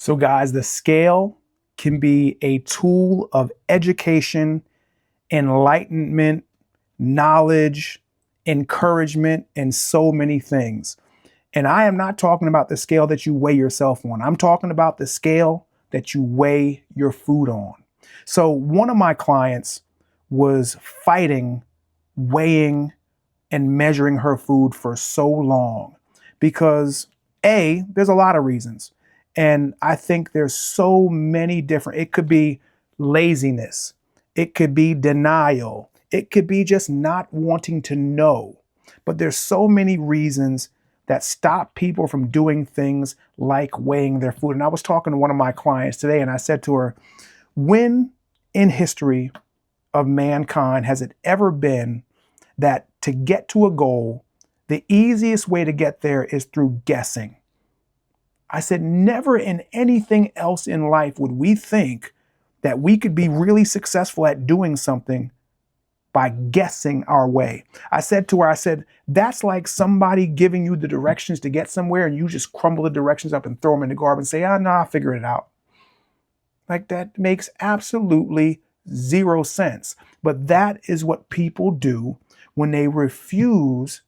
So guys, the scale can be a tool of education, enlightenment, knowledge, encouragement, and so many things. And I am not talking about the scale that you weigh yourself on. I'm talking about the scale that you weigh your food on. So one of my clients was fighting weighing and measuring her food for so long because there's a lot of reasons. And I think there's so many different, it could be laziness. It could be denial. It could be just not wanting to know. But there's so many reasons that stop people from doing things like weighing their food. And I was talking to one of my clients today and I said to her, when in history of mankind has it ever been that to get to a goal, the easiest way to get there is through guessing? I said, never in anything else in life would we think that we could be really successful at doing something by guessing our way. I said to her, I said, that's like somebody giving you the directions to get somewhere and you just crumble the directions up and throw them in the garbage and say, no, I'll figure it out. Like, that makes absolutely zero sense. But that is what people do when they refuse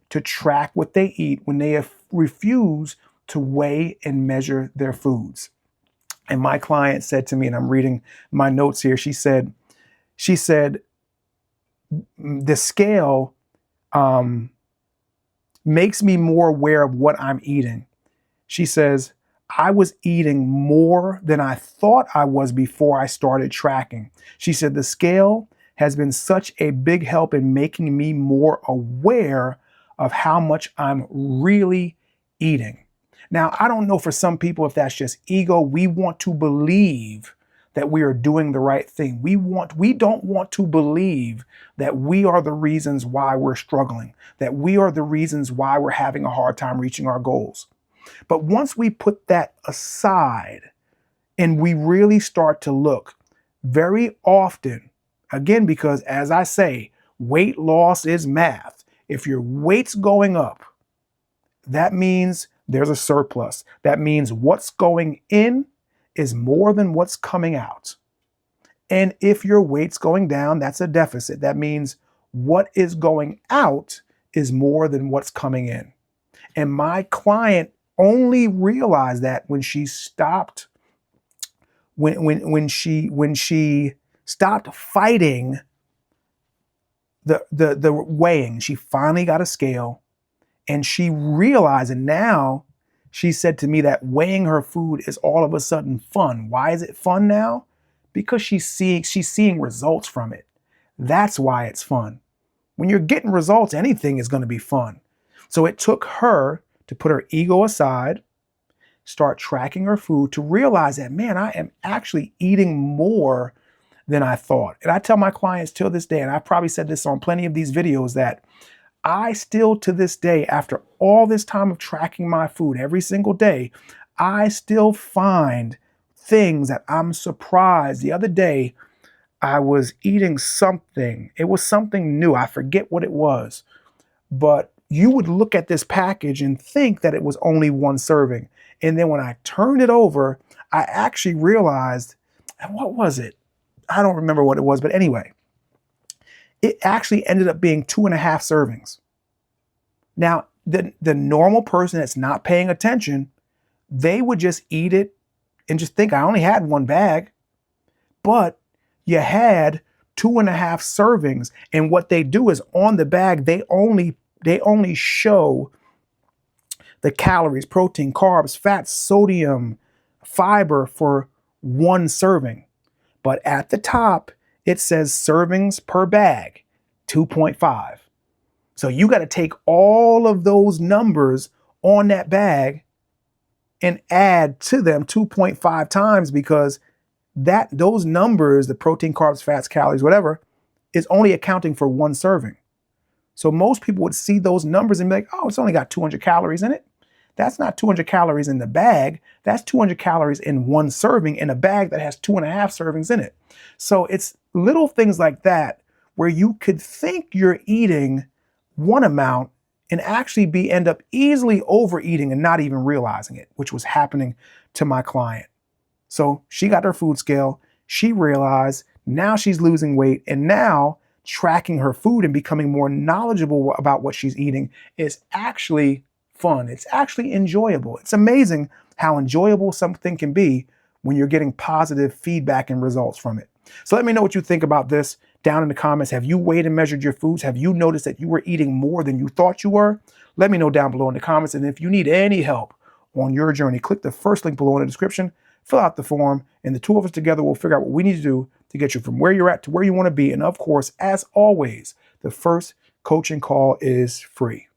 to track what they eat, when they refuse to weigh and measure their foods. And my client said to me, and I'm reading my notes here, she said, the scale makes me more aware of what I'm eating. She says, I was eating more than I thought I was before I started tracking. She said, the scale has been such a big help in making me more aware of how much I'm really eating. Now, I don't know for some people if that's just ego. We want to believe that we are doing the right thing. We don't want to believe that we are the reasons why we're struggling, that we are the reasons why we're having a hard time reaching our goals. But once we put that aside and we really start to look very often, again, because as I say, weight loss is math. If your weight's going up, that means there's a surplus. That means what's going in is more than what's coming out. And if your weight's going down, that's a deficit. That means what is going out is more than what's coming in. And my client only realized that when she stopped when she stopped fighting the weighing. She finally got a scale and she realized, and now she said to me that weighing her food is all of a sudden fun. Why is it fun now? Because she's seeing results from it. That's why it's fun. When you're getting results, anything is going to be fun. So it took her to put her ego aside, start tracking her food, to realize that, man, I am actually eating more than I thought. And I tell my clients till this day, and I've probably said this on plenty of these videos, that I still to this day, after all this time of tracking my food every single day, I still find things that I'm surprised. The other day, I was eating something. It was something new. I forget what it was. But you would look at this package and think that it was only one serving. And then when I turned it over, I actually realized, what was it? I don't remember what it was, but anyway, it actually ended up being 2.5 servings. Now, the normal person that's not paying attention, they would just eat it and just think, I only had one bag. But you had 2.5 servings. And what they do is on the bag, they only show the calories, protein, carbs, fats, sodium, fiber for one serving. But at the top, it says servings per bag, 2.5. So you got to take all of those numbers on that bag and add to them 2.5 times, because those numbers, the protein, carbs, fats, calories, whatever, is only accounting for one serving. So most people would see those numbers and be like, oh, it's only got 200 calories in it. That's not 200 calories in the bag. That's 200 calories in one serving in a bag that has 2.5 servings in it. So it's little things like that where you could think you're eating one amount and actually end up easily overeating and not even realizing it, which was happening to my client. So she got her food scale. She realized now she's losing weight, and now tracking her food and becoming more knowledgeable about what she's eating is actually fun. It's actually enjoyable. It's amazing how enjoyable something can be when you're getting positive feedback and results from it. So let me know what you think about this down in the comments. Have you weighed and measured your foods? Have you noticed that you were eating more than you thought you were? Let me know down below in the comments. And if you need any help on your journey, click the first link below in the description, fill out the form, and the two of us together will figure out what we need to do to get you from where you're at to where you want to be. And of course, as always, the first coaching call is free.